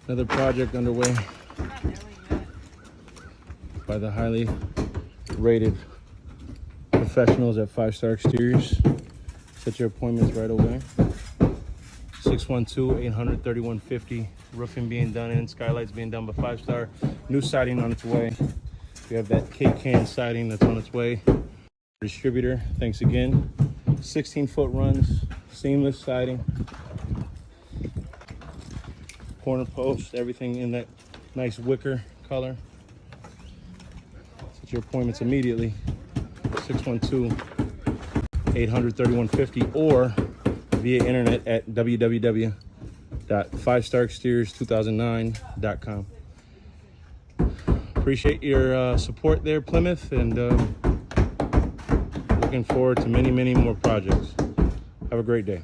Another project underway by the highly rated professionals at 5-Star Exteriors. Set your appointments right away. 612-800-3150. Roofing being done and skylights being done by 5-Star. New siding on its way. We have that K-Can siding that's on its way. Distributor, thanks again. 16-foot runs, seamless siding. Corner post, everything in that nice wicker color. Set your appointments immediately. 612-800-3150 or via internet at www.5starexteriors2009.com. Appreciate your support there, Plymouth, and looking forward to many more projects. Have a great day.